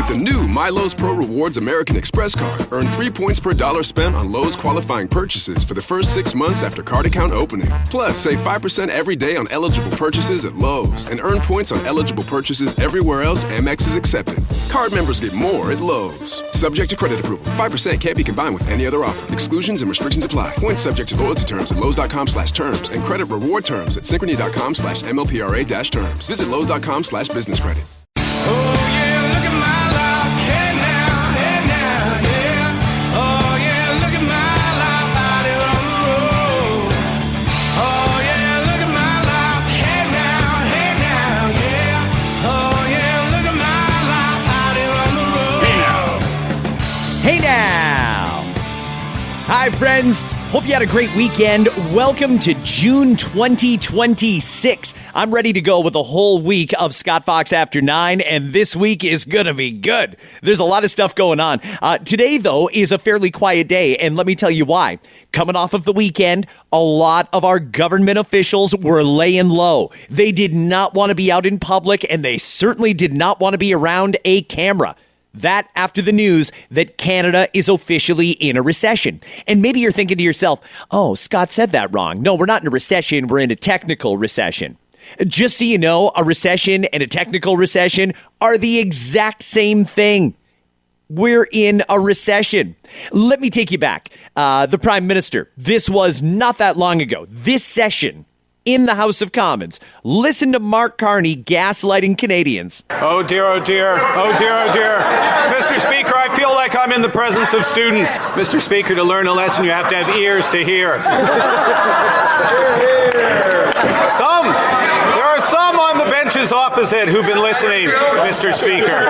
the new My Lowe's Pro Rewards American Express card, earn 3 points per dollar spent on Lowe's qualifying purchases for the first 6 months after card account opening. Plus, save 5% every day on eligible purchases at Lowe's and earn points on eligible purchases everywhere else Amex is accepted. Card members get more at Lowe's. Subject to credit approval. 5% can't be combined with any other offer. Exclusions and restrictions apply. Points subject to loyalty terms at Lowe's.com/terms and credit reward terms at Synchrony.com/MLPRA-terms. Visit Lowe's.com/business credit. Hey now! Hi, friends. Hope you had a great weekend. Welcome to June 2026. I'm ready to go with a whole week of Scott Fox After 9, and this week is going to be good. There's a lot of stuff going on. Today, though, is a fairly quiet day, and let me tell you why. Coming off of the weekend, a lot of our government officials were laying low. They did not want to be out in public, and they certainly did not want to be around a camera. That after the news that Canada is officially in a recession. And maybe you're thinking to yourself, oh, Scott said that wrong. No, we're not in a recession. We're in a technical recession. Just so you know, a recession and a technical recession are the exact same thing. We're in a recession. Let me take you back. The Prime Minister, this was not that long ago. This session in the House of Commons. Listen to Mark Carney gaslighting Canadians. Oh dear, oh dear, oh dear, oh dear. Mr. Speaker, I feel like I'm in the presence of students. Mr. Speaker, to learn a lesson, you have to have ears to hear. There are some on the benches opposite who've been listening, Mr. Speaker.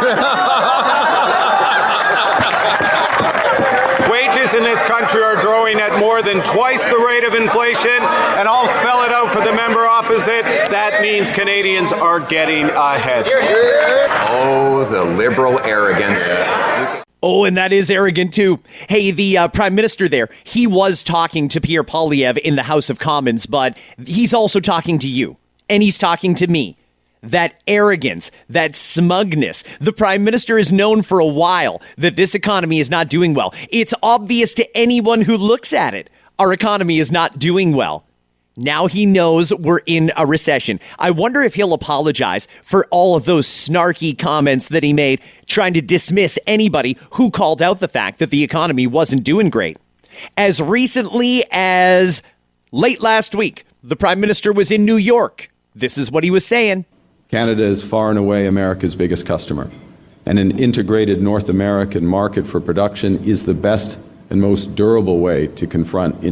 Wages in this country are growing at more than twice the rate of inflation, and I'll spell it out for the member opposite. That means Canadians are getting ahead. Oh, the liberal arrogance. Oh, and that is arrogant, too. Hey, the Prime Minister there, he was talking to Pierre Poilievre in the House of Commons, but he's also talking to you, and he's talking to me. That arrogance, that smugness. The Prime Minister is known for a while that this economy is not doing well. It's obvious to anyone who looks at it. Our economy is not doing well. Now he knows we're in a recession. I wonder if he'll apologize for all of those snarky comments that he made, trying to dismiss anybody who called out the fact that the economy wasn't doing great. As recently as late last week, the Prime Minister was in New York. This is what he was saying. Canada is far and away America's biggest customer, and an integrated North American market for production is the best and most durable way to confront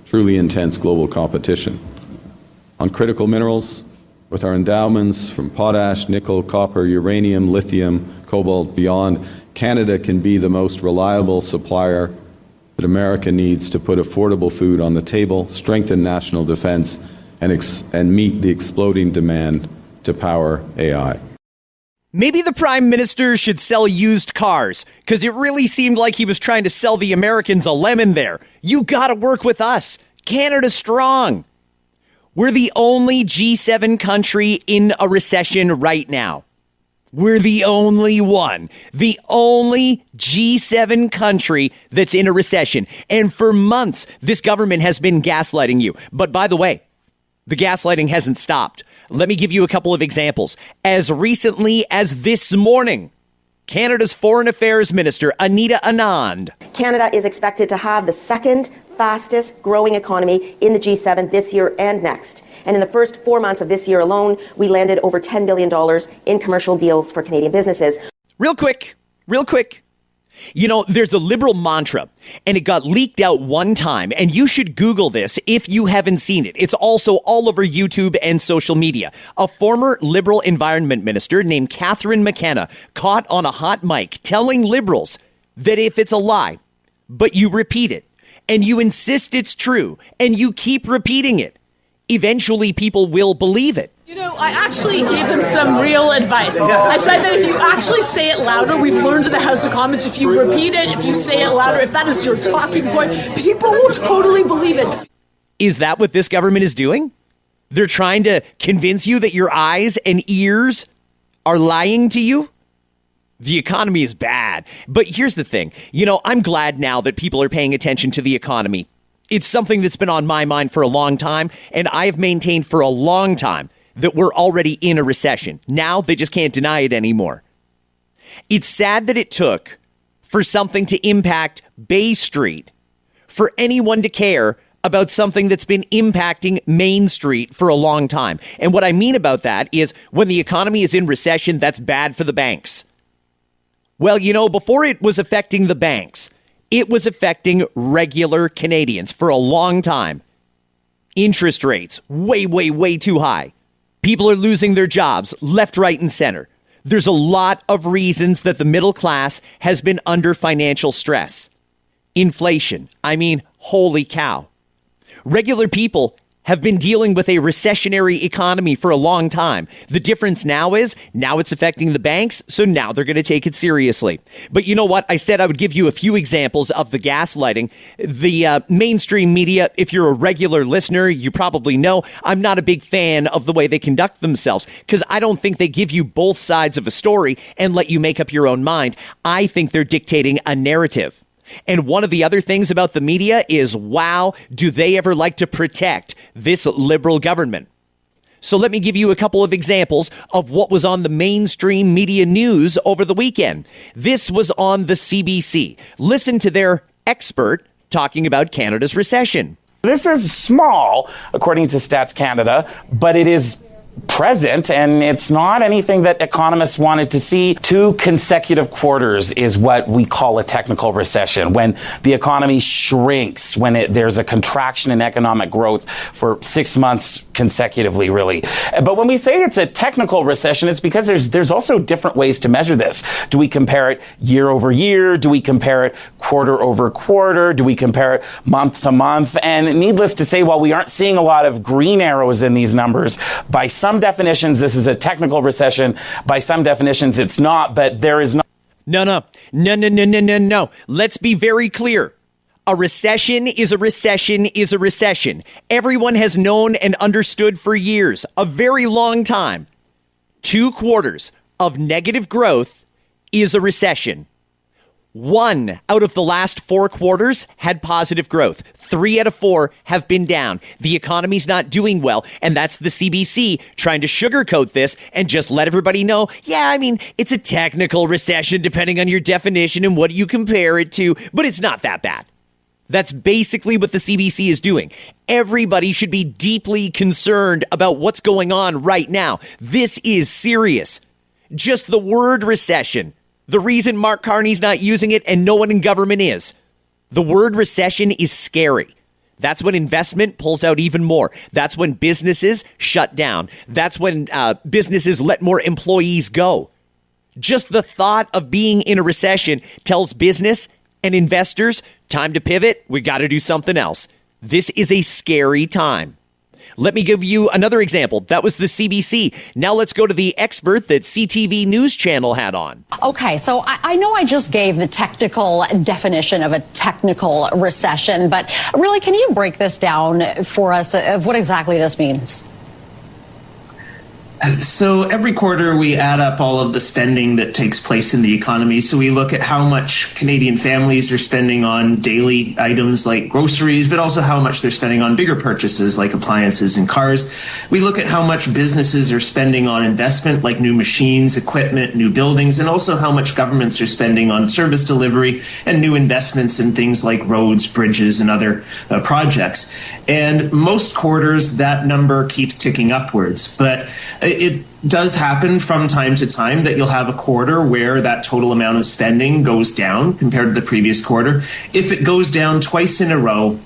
truly intense global competition. On critical minerals, with our endowments from potash, nickel, copper, uranium, lithium, cobalt, beyond, Canada can be the most reliable supplier that America needs to put affordable food on the table, strengthen national defense, and meet the exploding demand to power AI. Maybe the Prime Minister should sell used cars, because it really seemed like he was trying to sell the Americans a lemon there. You gotta work with us. Canada's strong. We're the only G7 country in a recession right now. We're the only one. The only G7 country that's in a recession. And for months, this government has been gaslighting you. But by the way, the gaslighting hasn't stopped. Let me give you a couple of examples. As recently as this morning, Canada's Foreign Affairs Minister, Anita Anand. Canada is expected to have the second fastest growing economy in the G7 this year and next. And in the first 4 months of this year alone, we landed over $10 billion in commercial deals for Canadian businesses. Real quick. You know, there's a liberal mantra, and it got leaked out one time, and you should Google this if you haven't seen it. It's also all over YouTube and social media. A former liberal environment minister named Catherine McKenna caught on a hot mic telling liberals that if it's a lie, but you repeat it, and you insist it's true, and you keep repeating it, eventually people will believe it. You know, I actually gave them some real advice. I said that if you actually say it louder, we've learned in the House of Commons, if you repeat it, if you say it louder, if that is your talking point, people will totally believe it. Is that what this government is doing? They're trying to convince you that your eyes and ears are lying to you? The economy is bad. But here's the thing. I'm glad now that people are paying attention to the economy. It's something that's been on my mind for a long time, and I have maintained for a long time that we're already in a recession. Now they just can't deny it anymore. It's sad that it took for something to impact Bay Street for anyone to care about something that's been impacting Main Street for a long time. And what I mean about that is when the economy is in recession, that's bad for the banks. Well, before it was affecting the banks, it was affecting regular Canadians for a long time. Interest rates, way, way, way too high. People are losing their jobs left, right, and center. There's a lot of reasons that the middle class has been under financial stress. Inflation. Holy cow. Regular people have been dealing with a recessionary economy for a long time. The difference now is, now it's affecting the banks, so now they're going to take it seriously. But you know what? I said I would give you a few examples of the gaslighting. The mainstream media, if you're a regular listener, you probably know I'm not a big fan of the way they conduct themselves, because I don't think they give you both sides of a story and let you make up your own mind. I think they're dictating a narrative. And one of the other things about the media is, wow, do they ever like to protect this liberal government? So let me give you a couple of examples of what was on the mainstream media news over the weekend. This was on the CBC. Listen to their expert talking about Canada's recession. This is small, according to Stats Canada, but it is present, and it's not anything that economists wanted to see. 2 consecutive quarters is what we call a technical recession, when the economy shrinks, when there's a contraction in economic growth for 6 months consecutively, really. But when we say it's a technical recession, it's because there's also different ways to measure this. Do we compare it year over year? Do we compare it quarter over quarter? Do we compare it month to month? And needless to say, while we aren't seeing a lot of green arrows in these numbers, by some definitions, this is a technical recession. By some definitions, it's not, but there is not. No. Let's be very clear. A recession is a recession is a recession. Everyone has known and understood for years, a very long time. 2 quarters of negative growth is a recession. 1 out of the last 4 quarters had positive growth. 3 out of 4 have been down. The economy's not doing well, and that's the CBC trying to sugarcoat this and just let everybody know, it's a technical recession depending on your definition and what you compare it to, but it's not that bad. That's basically what the CBC is doing. Everybody should be deeply concerned about what's going on right now. This is serious. Just the word recession. The reason Mark Carney's not using it and no one in government is. The word recession is scary. That's when investment pulls out even more. That's when businesses shut down. That's when businesses let more employees go. Just the thought of being in a recession tells business and investors, time to pivot. We got to do something else. This is a scary time. Let me give you another example. That was the CBC. Now let's go to the expert that CTV News Channel had on. Okay, so I know I just gave the technical definition of a technical recession, but really, can you break this down for us of what exactly this means? So every quarter we add up all of the spending that takes place in the economy. So we look at how much Canadian families are spending on daily items like groceries, but also how much they're spending on bigger purchases like appliances and cars. We look at how much businesses are spending on investment like new machines, equipment, new buildings, and also how much governments are spending on service delivery and new investments in things like roads, bridges, and other projects. And most quarters, that number keeps ticking upwards. But it does happen from time to time that you'll have a quarter where that total amount of spending goes down compared to the previous quarter. If it goes down twice in a row,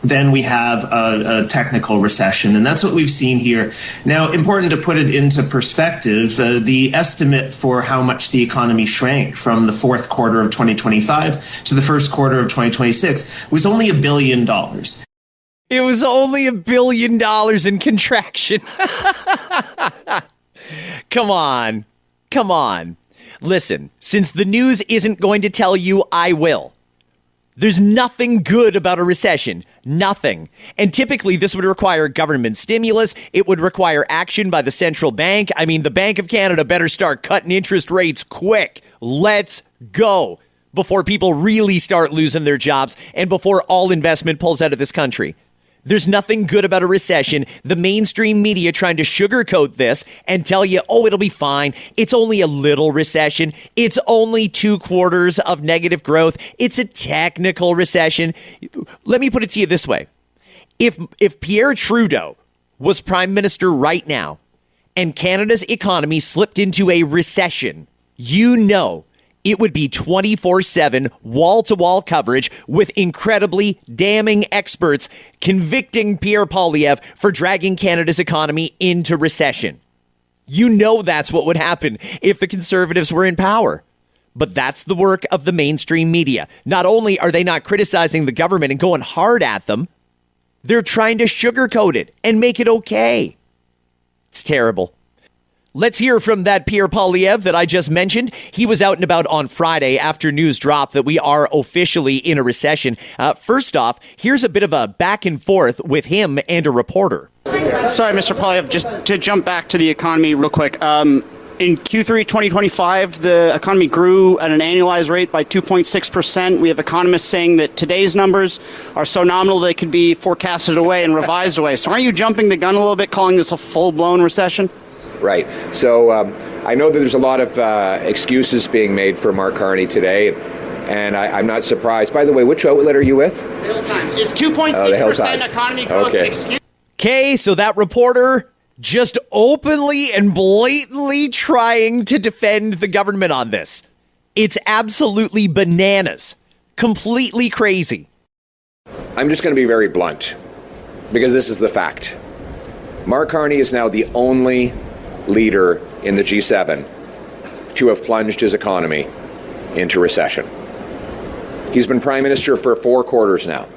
then we have a technical recession. And that's what we've seen here. Now, important to put it into perspective, the estimate for how much the economy shrank from the fourth quarter of 2025 to the first quarter of 2026 was only $1 billion. It was only $1 billion in contraction. Come on. Listen, since the news isn't going to tell you, I will. There's nothing good about a recession. Nothing. And typically, this would require government stimulus. It would require action by the central bank. I mean, the Bank of Canada better start cutting interest rates quick. Let's go before people really start losing their jobs and before all investment pulls out of this country. There's nothing good about a recession. The mainstream media trying to sugarcoat this and tell you, oh, it'll be fine. It's only a little recession. It's only 2 quarters of negative growth. It's a technical recession. Let me put it to you this way. If Pierre Trudeau was prime minister right now and Canada's economy slipped into a recession, you know it would be 24/7 wall-to-wall coverage with incredibly damning experts convicting Pierre Poilievre for dragging Canada's economy into recession. You know that's what would happen if the Conservatives were in power. But that's the work of the mainstream media. Not only are they not criticizing the government and going hard at them, they're trying to sugarcoat it and make it okay. It's terrible. Let's hear from that Pierre Poilievre that I just mentioned. He was out and about on Friday after news dropped that we are officially in a recession. First off, here's a bit of a back and forth with him and a reporter. Sorry, Mr. Poilievre, just to jump back to the economy real quick. In Q3 2025, the economy grew at an annualized rate by 2.6%. We have economists saying that today's numbers are so nominal they could be forecasted away and revised away. So aren't you jumping the gun a little bit, calling this a full-blown recession? Right. So I know that there's a lot of excuses being made for Mark Carney today, and I'm not surprised. By the way, which outlet are you with? The Hill Times. Is 2.6% economy growth an excuse? Okay, so that reporter just openly and blatantly trying to defend the government on this. It's absolutely bananas. Completely crazy. I'm just going to be very blunt, because this is the fact. Mark Carney is now the only leader in the G7 to have plunged his economy into recession. He's been prime minister for 4 quarters now.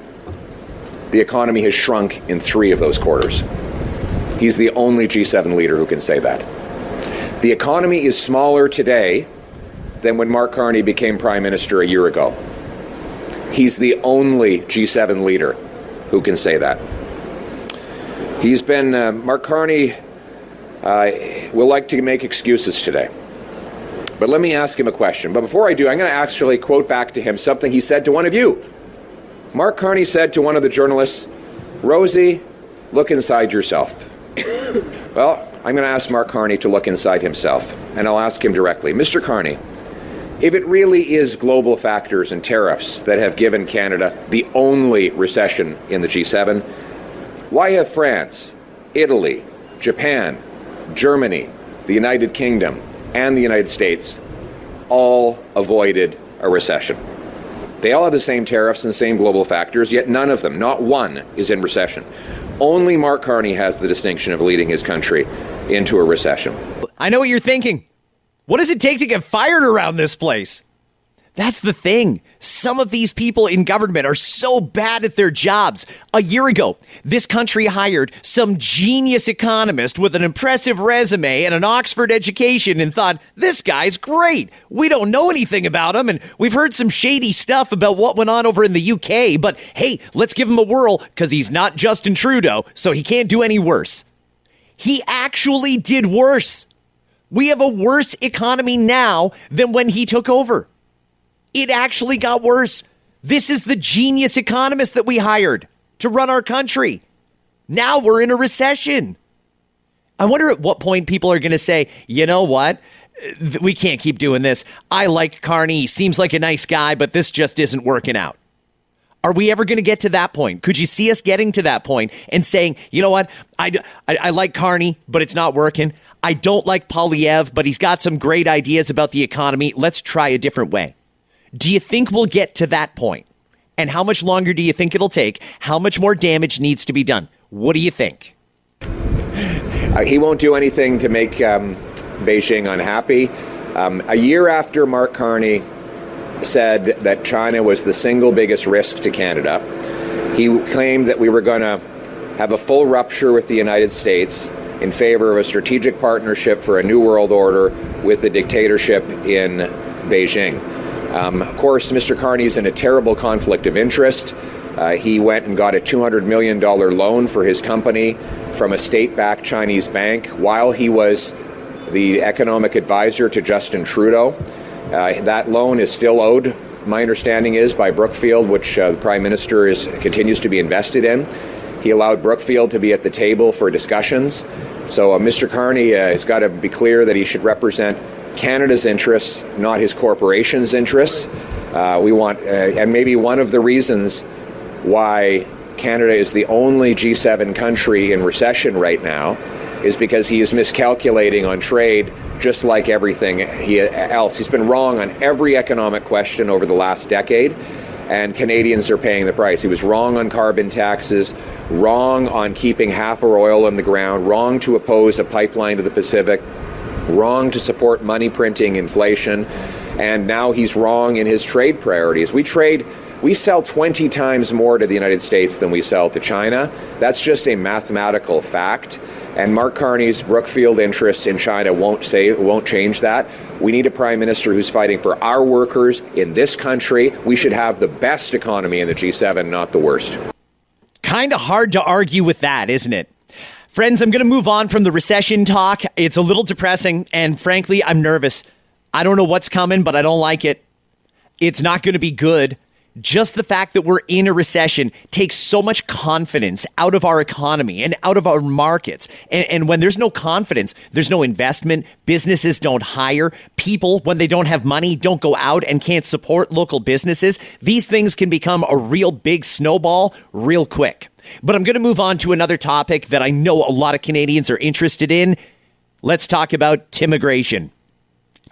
The economy has shrunk in 3 of those quarters. He's the only G7 leader who can say that. The economy is smaller today than when Mark Carney became prime minister a year ago. He's the only G7 leader who can say that. He's been, Mark Carney will like to make excuses today. But let me ask him a question. But before I do, I'm going to actually quote back to him something he said to one of you. Mark Carney said to one of the journalists, "Rosie, look inside yourself." Well, I'm going to ask Mark Carney to look inside himself, and I'll ask him directly. Mr. Carney, if it really is global factors and tariffs that have given Canada the only recession in the G7, why have France, Italy, Japan, Germany, the United Kingdom, and the United States all avoided a recession? They all have the same tariffs and the same global factors, yet none of them, not one, is in recession. Only Mark Carney has the distinction of leading his country into a recession. I know what you're thinking. What does it take to get fired around this place? That's the thing. Some of these people in government are so bad at their jobs. A year ago, this country hired some genius economist with an impressive resume and an Oxford education and thought, this guy's great. We don't know anything about him, and we've heard some shady stuff about what went on over in the UK, but hey, let's give him a whirl because he's not Justin Trudeau, so he can't do any worse. He actually did worse. We have a worse economy now than when he took over. It actually got worse. This is the genius economist that we hired to run our country. Now we're in a recession. I wonder at what point people are going to say, you know what? We can't keep doing this. I like Carney. He seems like a nice guy, but this just isn't working out. Are we ever going to get to that point? Could you see us getting to that point and saying, you know what? I like Carney, but it's not working. I don't like Poilievre, but he's got some great ideas about the economy. Let's try a different way. Do you think we'll get to that point? And how much longer do you think it'll take? How much more damage needs to be done? What do you think? He won't do anything to make Beijing unhappy. A year after Mark Carney said that China was the single biggest risk to Canada, he claimed that we were going to have a full rupture with the United States in favor of a strategic partnership for a new world order with the dictatorship in Beijing. Of course, Mr. Carney is in a terrible conflict of interest. He went and got a $200 million loan for his company from a state-backed Chinese bank while he was the economic advisor to Justin Trudeau. That loan is still owed, my understanding is, by Brookfield, which the Prime Minister continues to be invested in. He allowed Brookfield to be at the table for discussions. So Mr. Carney has got to be clear that he should represent Canada's interests, not his corporation's interests. We want, and maybe one of the reasons why Canada is the only G7 country in recession right now is because he is miscalculating on trade, just like everything else. He's been wrong on every economic question over the last decade, and Canadians are paying the price. He was wrong on carbon taxes, wrong on keeping half our oil in the ground, wrong to oppose a pipeline to the Pacific, wrong to support money printing inflation, and now he's wrong in his trade priorities. We sell 20 times more to the United States than we sell to China. That's just a mathematical fact. And Mark Carney's Brookfield interests in China won't change that. We need a prime minister who's fighting for our workers in this country. We should have the best economy in the G7, not the worst. Kind of hard to argue with that, isn't it? Friends, I'm going to move on from the recession talk. It's a little depressing, and frankly, I'm nervous. I don't know what's coming, but I don't like it. It's not going to be good. Just the fact that we're in a recession takes so much confidence out of our economy and out of our markets. And when there's no confidence, there's no investment. Businesses don't hire. People, when they don't have money, don't go out and can't support local businesses. These things can become a real big snowball real quick. But I'm going to move on to another topic that I know a lot of Canadians are interested in. Let's talk about Timmigration.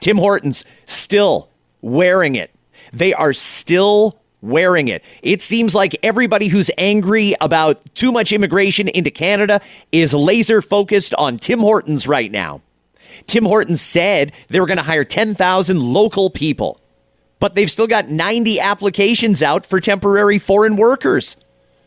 Tim Hortons still wearing it. They are still wearing it. It seems like everybody who's angry about too much immigration into Canada is laser focused on Tim Hortons right now. Tim Hortons said they were going to hire 10,000 local people, but they've still got 90 applications out for temporary foreign workers.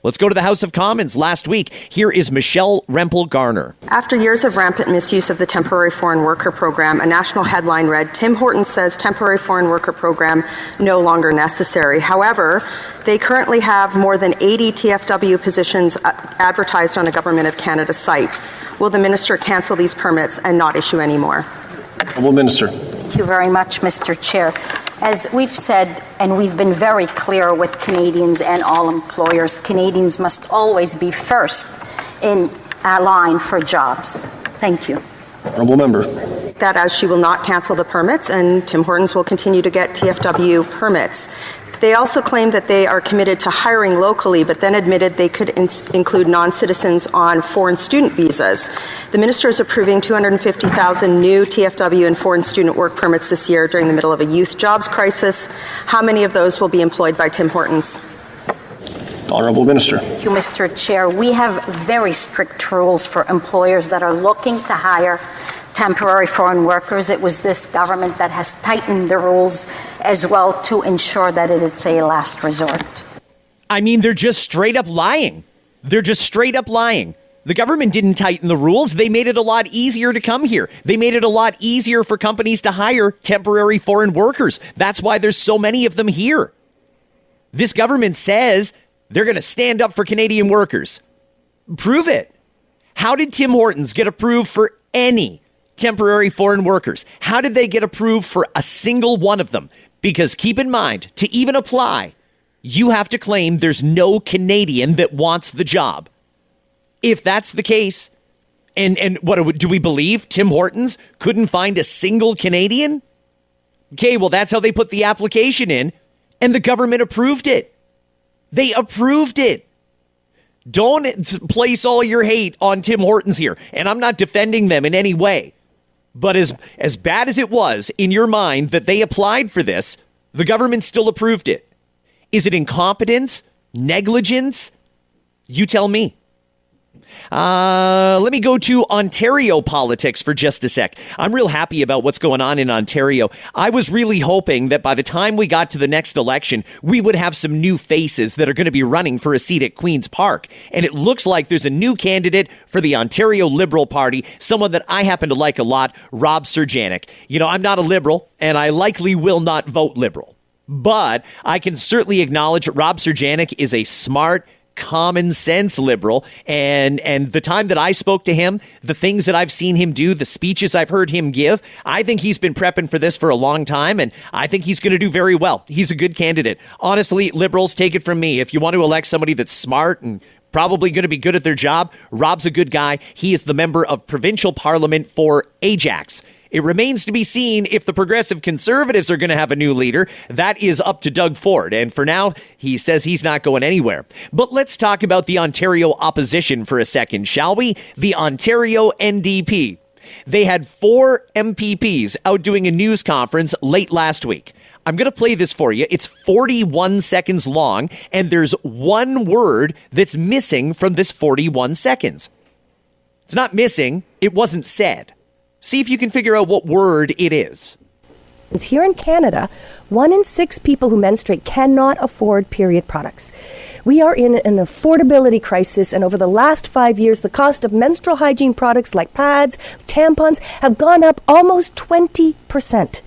Let's go to the House of Commons last week. Here is Michelle Rempel-Garner. After years of rampant misuse of the temporary foreign worker program, a national headline read, Tim Hortons says temporary foreign worker program no longer necessary. However, they currently have more than 80 TFW positions advertised on a Government of Canada site. Will the minister cancel these permits and not issue any more? Honourable Minister. Thank you very much, Mr. Chair. As we've said, and we've been very clear with Canadians and all employers, Canadians must always be first in a line for jobs. Thank you. Honourable Member. That as she will not cancel the permits and Tim Hortons will continue to get TFW permits. They also claimed that they are committed to hiring locally, but then admitted they could include non-citizens on foreign student visas. The minister is approving 250,000 new TFW and foreign student work permits this year during the middle of a youth jobs crisis. How many of those will be employed by Tim Hortons? Honourable Minister. Thank you, Mr. Chair. We have very strict rules for employers that are looking to hire temporary foreign workers. It was this government that has tightened the rules as well to ensure that it is a last resort. I mean, they're just straight up lying. They're just straight up lying. The government didn't tighten the rules. They made it a lot easier to come here. They made it a lot easier for companies to hire temporary foreign workers. That's why there's so many of them here. This government says they're going to stand up for Canadian workers. Prove it. How did Tim Hortons get approved for any temporary foreign workers? How did they get approved for a single one of them? Because keep in mind, to even apply, you have to claim there's no Canadian that wants the job. If that's the case, and what do we believe? Tim Hortons couldn't find a single Canadian? Okay, well, that's how they put the application in, and the government approved it. They approved it. Don't place all your hate on Tim Hortons here, and I'm not defending them in any way. But as bad as it was in your mind that they applied for this, the government still approved it. Is it incompetence? Negligence? You tell me. Let me go to Ontario politics for just a sec. I'm real happy about what's going on in Ontario. I was really hoping that by the time we got to the next election, we would have some new faces that are going to be running for a seat at Queen's Park. And it looks like there's a new candidate for the Ontario Liberal Party, someone that I happen to like a lot, Rob Serjanik. You know, I'm not a Liberal, and I likely will not vote Liberal. But I can certainly acknowledge Rob Serjanik is a smart, common sense liberal, and the time that I spoke to him, the things that I've seen him do, the speeches I've heard him give, I think he's been prepping for this for a long time, and I think he's going to do very well. He's a good candidate. Honestly, liberals, take it from me. If you want to elect somebody that's smart and probably going to be good at their job, Rob's a good guy. He is the member of provincial parliament for Ajax. It remains to be seen if the Progressive Conservatives are going to have a new leader. That is up to Doug Ford. And for now, he says he's not going anywhere. But let's talk about the Ontario opposition for a second, shall we? The Ontario NDP. They had 4 MPPs out doing a news conference late last week. I'm going to play this for you. It's 41 seconds long, and there's one word that's missing from this 41 seconds. It's not missing. It wasn't said. See if you can figure out what word it is. Here in Canada, 1 in 6 people who menstruate cannot afford period products. We are in an affordability crisis, and over the last 5 years, the cost of menstrual hygiene products like pads, tampons have gone up almost 20%.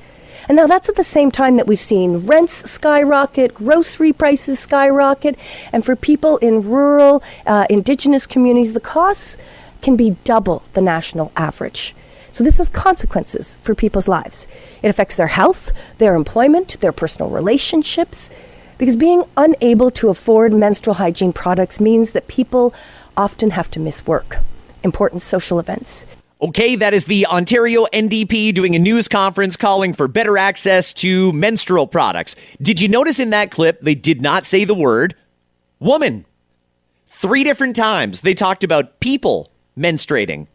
And now that's at the same time that we've seen rents skyrocket, grocery prices skyrocket, and for people in rural, Indigenous communities, the costs can be double the national average. So this has consequences for people's lives. It affects their health, their employment, their personal relationships, because being unable to afford menstrual hygiene products means that people often have to miss work, important social events. Okay, that is the Ontario NDP doing a news conference calling for better access to menstrual products. Did you notice in that clip they did not say the word woman? 3 different times they talked about people menstruating.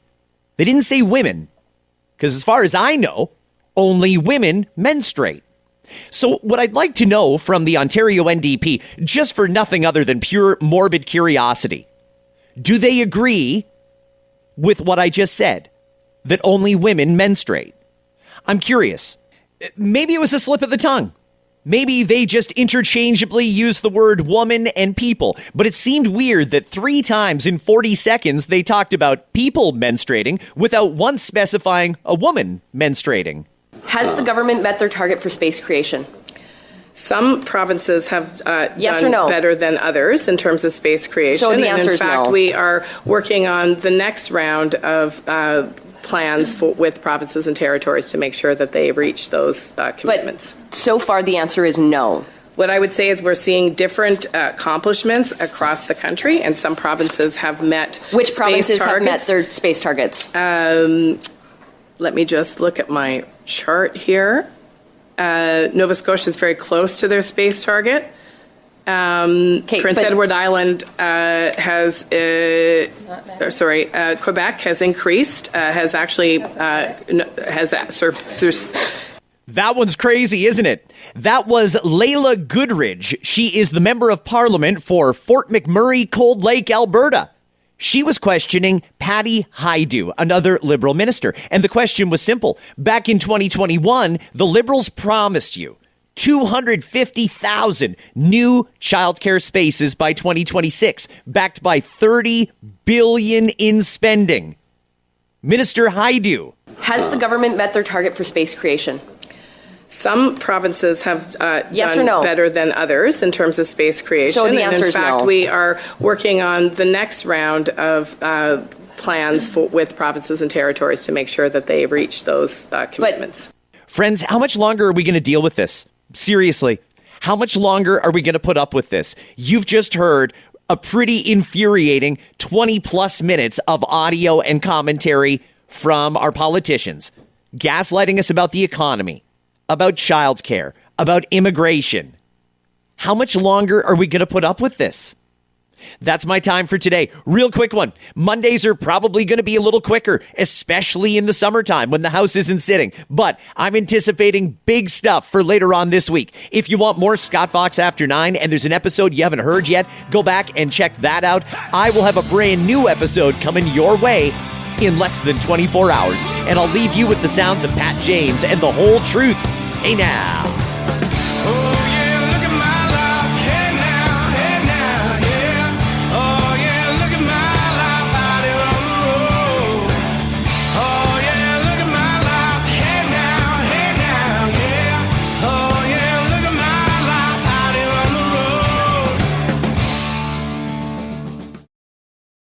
They didn't say women. Because as far as I know, only women menstruate. So what I'd like to know from the Ontario NDP, just for nothing other than pure morbid curiosity, do they agree with what I just said, that only women menstruate? I'm curious. Maybe it was a slip of the tongue. Maybe they just interchangeably used the word woman and people, but it seemed weird that 3 times in 40 seconds they talked about people menstruating without once specifying a woman menstruating. Has the government met their target for space creation? Some provinces have yes done or no? better than others in terms of space creation. So the answer and in is fact, no. we are working on the next round of plans with provinces and territories to make sure that they reach those commitments. But so far, the answer is no. What I would say is we're seeing different accomplishments across the country, and some provinces have met Which provinces have met their space targets? Let me just look at my chart here. Nova Scotia is very close to their space target. Prince Edward Island has, Quebec has increased, has actually, That one's crazy, isn't it? That was Layla Goodridge. She is the member of parliament for Fort McMurray, Cold Lake, Alberta. She was questioning Patty Hajdu, another Liberal minister. And the question was simple. Back in 2021, the Liberals promised you 250,000 new childcare spaces by 2026, backed by $30 billion in spending. Minister Hajdu. Has the government met their target for space creation? Some provinces have yes done or no? better than others in terms of space creation. So the answer and in is fact, no. we are working on the next round of plans with provinces and territories to make sure that they reach those commitments. Friends, how much longer are we going to deal with this? Seriously, how much longer are we going to put up with this? You've just heard a pretty infuriating 20 plus minutes of audio and commentary from our politicians, gaslighting us about the economy, about childcare, about immigration. How much longer are we going to put up with this? That's my time for today. Real quick one. Mondays are probably going to be a little quicker, especially in the summertime when the house isn't sitting. But I'm anticipating big stuff for later on this week. If you want more Scott Fox After 9 and there's an episode you haven't heard yet, go back and check that out. I will have a brand new episode coming your way in less than 24 hours. And I'll leave you with the sounds of Pat James and the whole truth. Hey now.